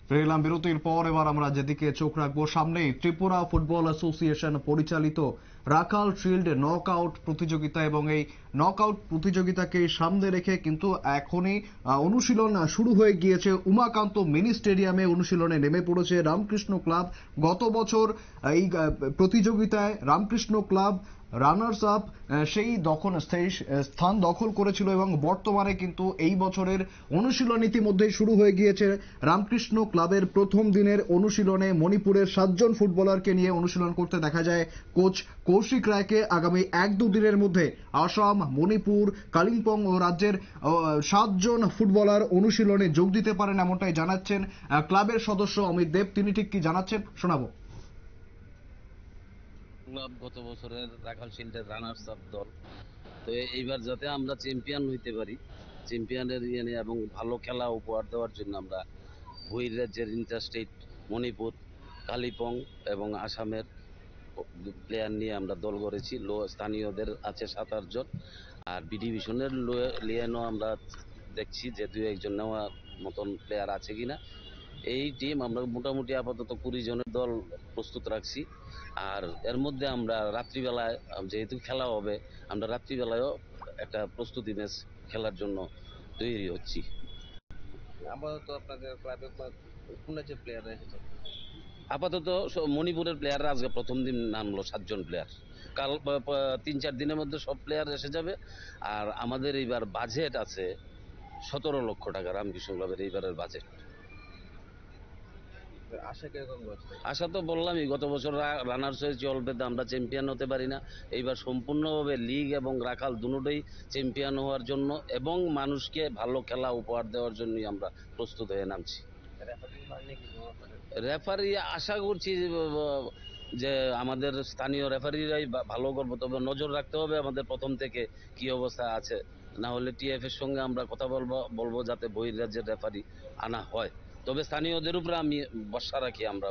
ফিরে এলাম বিরতির পর। এবার আমরা যেদিকে চোখ রাখবো, সামনেই ত্রিপুরা ফুটবল অ্যাসোসিয়েশন পরিচালিত রাখাল শিল্ড নকআউট প্রতিযোগিতা, এবং এই নকআউট প্রতিযোগিতাকে সামনে রেখে কিন্তু এখনই অনুশীলন শুরু হয়ে গিয়েছে। উমাকান্ত মিনি স্টেডিয়ামে অনুশীলনে নেমে পড়েছে রামকৃষ্ণ ক্লাব। গত বছর এই প্রতিযোগিতায় রামকৃষ্ণ ক্লাব রানার্স আপ সেই স্থান দখল করেছিল, এবং বর্তমানে কিন্তু এই বছরের অনুশীলন ইতিমধ্যেই শুরু হয়ে গিয়েছে। রামকৃষ্ণ ক্লাবের প্রথম দিনের অনুশীলনে মণিপুরের 7 জন ফুটবলারকে নিয়ে অনুশীলন করতে দেখা যায় কোচ কৌশিক রায়কে। আগামী 1-2 দিনের মধ্যে আসাম, মণিপুর, কালিম্পং ও রাজ্যের 7 জন ফুটবলার অনুশীলনে যোগ দিতে পারেন, এমনটাই জানাচ্ছেন ক্লাবের সদস্য অমিত দেব। তিনি ঠিক কি জানাচ্ছেন শোনাবো। ক্লাব গত বছরের রাখাল শিল্ডের রানার্স আপ দল, তো এইবার যাতে আমরা চ্যাম্পিয়ন হইতে পারি, চ্যাম্পিয়নের নিয়ে এবং ভালো খেলা উপহার দেওয়ার জন্য আমরা বহির্রাজ্যের ইন্টারস্টেট মণিপুর, কালিম্পং এবং আসামের প্লেয়ার নিয়ে আমরা দল গড়েছি। স্থানীয়দের আছে 7-8 জন, আর বি ডিভিশনের লিয়েনও আমরা দেখছি যে 2-1 জন নেওয়ার মতন প্লেয়ার আছে কিনা। এই টিম আমরা মোটামুটি আপাতত 20 জনের দল প্রস্তুত রাখছি। আর এর মধ্যে আমরা রাত্রিবেলায়, যেহেতু খেলা হবে, আমরা রাত্রিবেলায়ও একটা প্রস্তুতি ম্যাচ খেলার জন্য তৈরি হচ্ছি। আপাতত আপনাদের ক্লাবে কোন রাজ্যের প্লেয়ার এসেছে? আপাতত মণিপুরের প্লেয়াররা আজকে প্রথম দিন নামলো 7 জন প্লেয়ার। কাল 3-4 দিনের মধ্যে সব প্লেয়ার এসে যাবে। আর আমাদের এইবার বাজেট আছে 17 লক্ষ টাকা, রামকৃষ্ণ ক্লাবের এইবারের বাজেট। আশা কিরকম করছে? আশা তো বললামই, গত বছর রানার্স হয়েছে, অল্পেতে আমরা চ্যাম্পিয়ন হতে পারি না। এইবার সম্পূর্ণভাবে লিগ এবং রাখাল দুটোই চ্যাম্পিয়ন হওয়ার জন্য এবং মানুষকে ভালো খেলা উপহার দেওয়ার জন্যই আমরা প্রস্তুত হয়ে নামছি। রেফারি আশা করছি যে আমাদের স্থানীয় রেফারিরাই ভালো করবো, তবে নজর রাখতে হবে আমাদের প্রথম থেকে কি অবস্থা আছে। না হলে টিএফ এর সঙ্গে আমরা কথা বলবো যাতে বহির্রাজ্যের রেফারি আনা হয়। তবে স্থানীয়দের উপরে আমি ভরসা রাখি আমরা।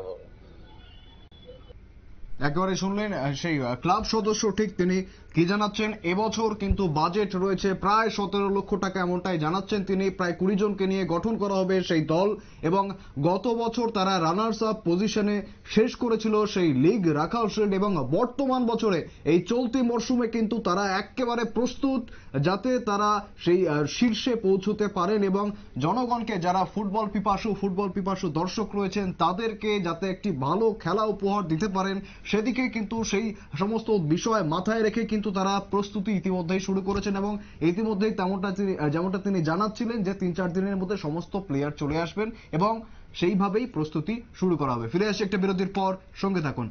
একেবারে শুনলেন সেই ক্লাব সদস্য, ঠিক তিনি কি জানাচ্ছেন। এবছর কিন্তু বাজেট রয়েছে প্রায় 17 লক্ষ টাকা, এমনটাই জানাচ্ছেন তিনি। প্রায় 20 জনকে নিয়ে গঠন করা হবে সেই দল, এবং গত বছর তারা রানার্স আপ পজিশনে শেষ করেছিল সেই লিগ রাখাল শিল্ড, এবং বর্তমান বছরে এই চলতি মরশুমে কিন্তু তারা একেবারে প্রস্তুত যাতে তারা সেই শীর্ষে পৌঁছতে পারেন, এবং জনগণকে, যারা ফুটবল পিপাসু দর্শক রয়েছেন, তাদেরকে যাতে একটি ভালো খেলা উপহার দিতে পারেন, সেদিকে কিন্তু সেই সমস্ত বিষয় মাথায় রেখে কিন্তু তারা প্রস্তুতি ইতিমধ্যেই শুরু করেছেন। এবং ইতিমধ্যেই যেমনটা তিনি জানাচ্ছিলেন যে 3-4 দিনের মধ্যে সমস্ত প্লেয়ার চলে আসবেন এবং সেইভাবেই প্রস্তুতি শুরু করা হবে। ফিরে আসছে একটা বিরতির পর, সঙ্গে থাকুন।